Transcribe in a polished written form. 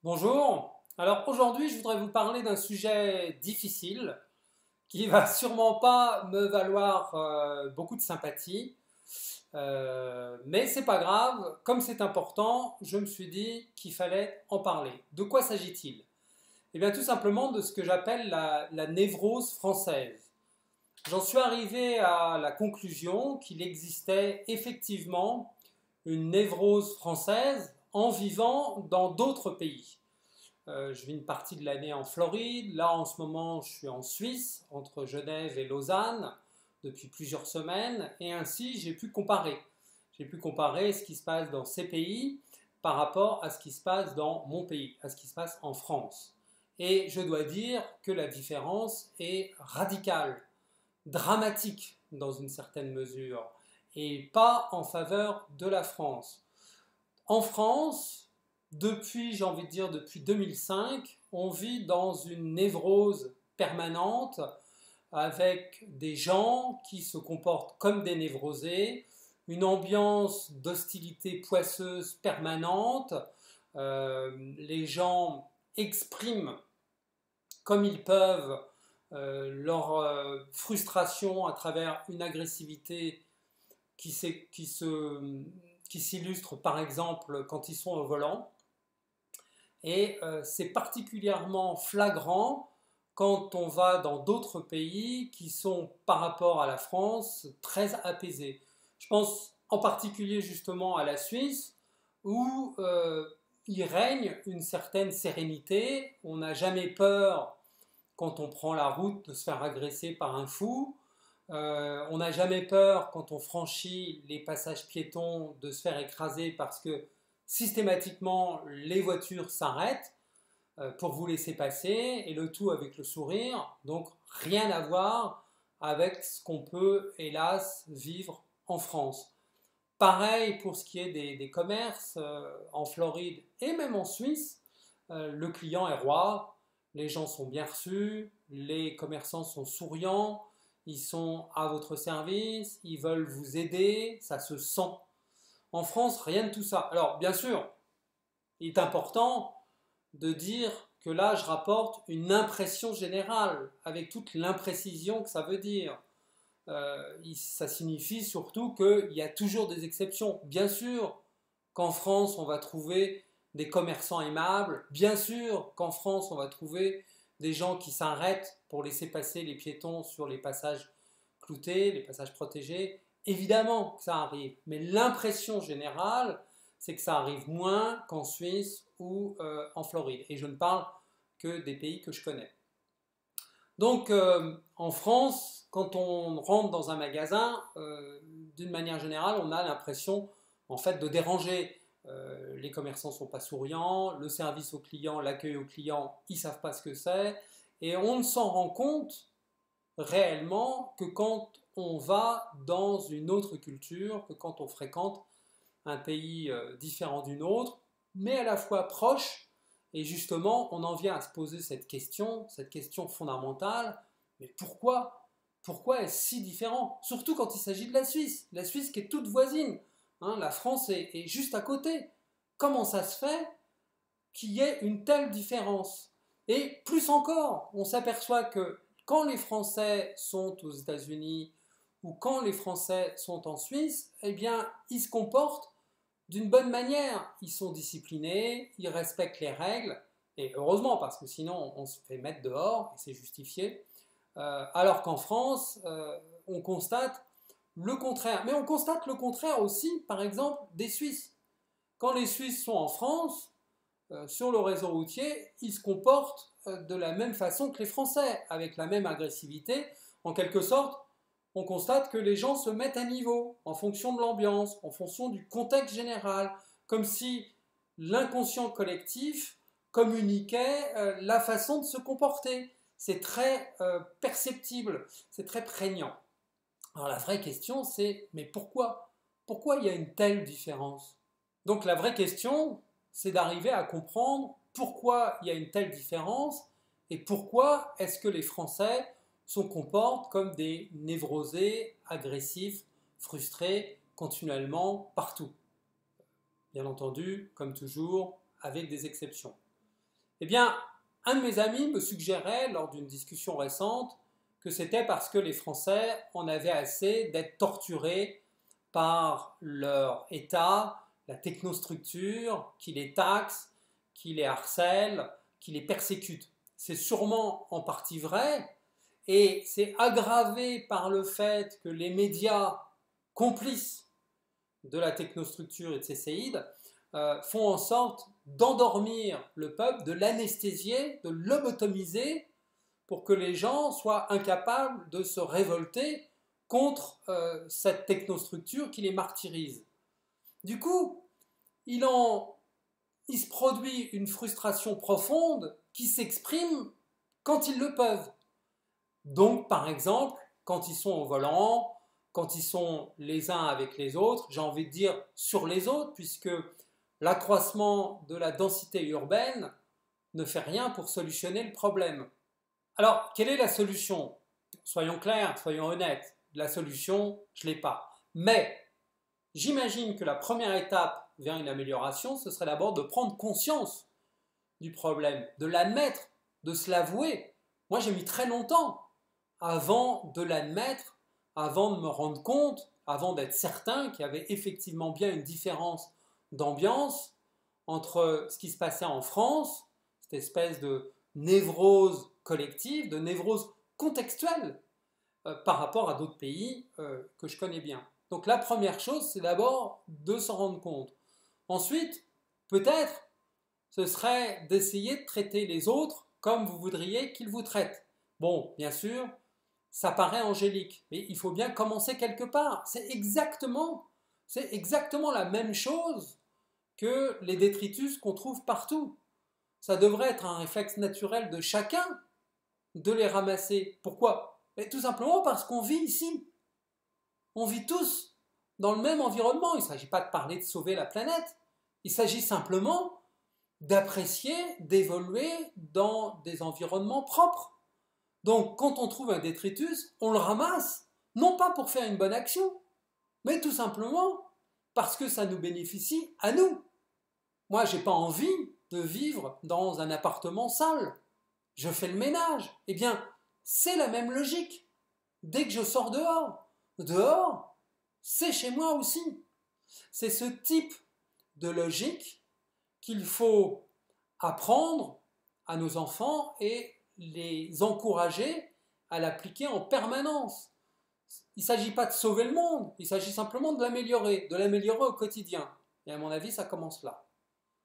Bonjour. Alors aujourd'hui, je voudrais vous parler d'un sujet difficile qui va sûrement pas me valoir beaucoup de sympathie. Mais c'est pas grave, comme c'est important, je me suis dit qu'il fallait en parler. De quoi s'agit-il? Eh bien tout simplement de ce que j'appelle la névrose française. J'en suis arrivé à la conclusion qu'il existait effectivement une névrose française en vivant dans d'autres pays. Je vis une partie de l'année en Floride. Là, en ce moment, je suis en Suisse, entre Genève et Lausanne, depuis plusieurs semaines. Et ainsi, j'ai pu comparer. J'ai pu comparer ce qui se passe dans ces pays par rapport à ce qui se passe dans mon pays, à ce qui se passe en France. Et je dois dire que la différence est radicale, dramatique dans une certaine mesure, et pas en faveur de la France. En France, depuis, j'ai envie de dire, depuis 2005, on vit dans une névrose permanente avec des gens qui se comportent comme des névrosés, une ambiance d'hostilité poisseuse permanente. Les gens expriment comme ils peuvent leur frustration à travers une agressivité qui, qui s'illustre par exemple quand ils sont au volant. Et c'est particulièrement flagrant quand on va dans d'autres pays qui sont par rapport à la France très apaisés. Je pense en particulier justement à la Suisse où il règne une certaine sérénité. On n'a jamais peur quand on prend la route de se faire agresser par un fou. On n'a jamais peur quand on franchit les passages piétons de se faire écraser parce que systématiquement les voitures s'arrêtent pour vous laisser passer et le tout avec le sourire. Donc rien à voir avec ce qu'on peut hélas vivre en France. Pareil pour ce qui est des commerces en Floride et même en Suisse, le client est roi, les gens sont bien reçus, les commerçants sont souriants, ils sont à votre service, ils veulent vous aider, ça se sent. En France, rien de tout ça. Alors, bien sûr, il est important de dire que là, je rapporte une impression générale, avec toute l'imprécision que ça veut dire. Ça signifie surtout qu'il y a toujours des exceptions. Bien sûr qu'en France, on va trouver des commerçants aimables. Bien sûr qu'en France, on va trouver des gens qui s'arrêtent pour laisser passer les piétons sur les passages cloutés, les passages protégés. Évidemment que ça arrive. Mais l'impression générale, c'est que ça arrive moins qu'en Suisse ou en Floride. Et je ne parle que des pays que je connais. Donc en France, quand on rentre dans un magasin, d'une manière générale, on a l'impression en fait de déranger. Les commerçants ne sont pas souriants, le service au client, l'accueil au client, ils ne savent pas ce que c'est, et on ne s'en rend compte réellement que quand on va dans une autre culture, que quand on fréquente un pays différent d'une autre, mais à la fois proche. Et justement, on en vient à se poser cette question fondamentale, mais pourquoi? Pourquoi est-ce si différent? Surtout quand il s'agit de la Suisse qui est toute voisine. Hein, la France est juste à côté. Comment ça se fait qu'il y ait une telle différence? Et plus encore, on s'aperçoit que quand les Français sont aux États-Unis ou quand les Français sont en Suisse, eh bien, ils se comportent d'une bonne manière. Ils sont disciplinés, ils respectent les règles, et heureusement, parce que sinon on se fait mettre dehors, et c'est justifié. Alors qu'en France, on constate le contraire. Mais on constate le contraire aussi, par exemple, des Suisses. Quand les Suisses sont en France, sur le réseau routier, ils se comportent de la même façon que les Français, avec la même agressivité. En quelque sorte, on constate que les gens se mettent à niveau en fonction de l'ambiance, en fonction du contexte général, comme si l'inconscient collectif communiquait la façon de se comporter. C'est très perceptible, c'est très prégnant. Alors la vraie question c'est, mais pourquoi? Pourquoi il y a une telle différence? Donc la vraie question, c'est d'arriver à comprendre pourquoi il y a une telle différence et pourquoi est-ce que les Français se comportent comme des névrosés, agressifs, frustrés, continuellement, partout. Bien entendu, comme toujours, avec des exceptions. Eh bien, un de mes amis me suggérait lors d'une discussion récente que c'était parce que les Français en avaient assez d'être torturés par leur État, la technostructure, qui les taxe, qui les harcèle, qui les persécute. C'est sûrement en partie vrai, et c'est aggravé par le fait que les médias complices de la technostructure et de ces séides font en sorte d'endormir le peuple, de l'anesthésier, de lobotomiser pour que les gens soient incapables de se révolter contre cette technostructure qui les martyrise. Du coup, il se produit une frustration profonde qui s'exprime quand ils le peuvent. Donc, par exemple, quand ils sont au volant, quand ils sont les uns avec les autres, j'ai envie de dire sur les autres, puisque l'accroissement de la densité urbaine ne fait rien pour solutionner le problème. Alors, quelle est la solution? Soyons clairs, soyons honnêtes, la solution, je ne l'ai pas. Mais j'imagine que la première étape vers une amélioration, ce serait d'abord de prendre conscience du problème, de l'admettre, de se l'avouer. Moi, j'ai mis très longtemps avant de l'admettre, avant de me rendre compte, avant d'être certain qu'il y avait effectivement bien une différence d'ambiance entre ce qui se passait en France, cette espèce de névrose collective, de névrose contextuelle par rapport à d'autres pays que je connais bien. Donc la première chose, c'est d'abord de s'en rendre compte. Ensuite, peut-être, ce serait d'essayer de traiter les autres comme vous voudriez qu'ils vous traitent. Bon, bien sûr, ça paraît angélique, mais il faut bien commencer quelque part. C'est exactement la même chose que les détritus qu'on trouve partout. Ça devrait être un réflexe naturel de chacun de les ramasser. Pourquoi? Et tout simplement parce qu'on vit ici. On vit tous dans le même environnement. Il ne s'agit pas de parler de sauver la planète. Il s'agit simplement d'apprécier, d'évoluer dans des environnements propres. Donc, quand on trouve un détritus, on le ramasse, non pas pour faire une bonne action, mais tout simplement parce que ça nous bénéficie à nous. Moi, je n'ai pas envie de vivre dans un appartement sale. Je fais le ménage. Eh bien, c'est la même logique. Dès que je sors dehors, c'est chez moi aussi. C'est ce type de logique qu'il faut apprendre à nos enfants et les encourager à l'appliquer en permanence. Il ne s'agit pas de sauver le monde, il s'agit simplement de l'améliorer au quotidien. Et à mon avis, ça commence là.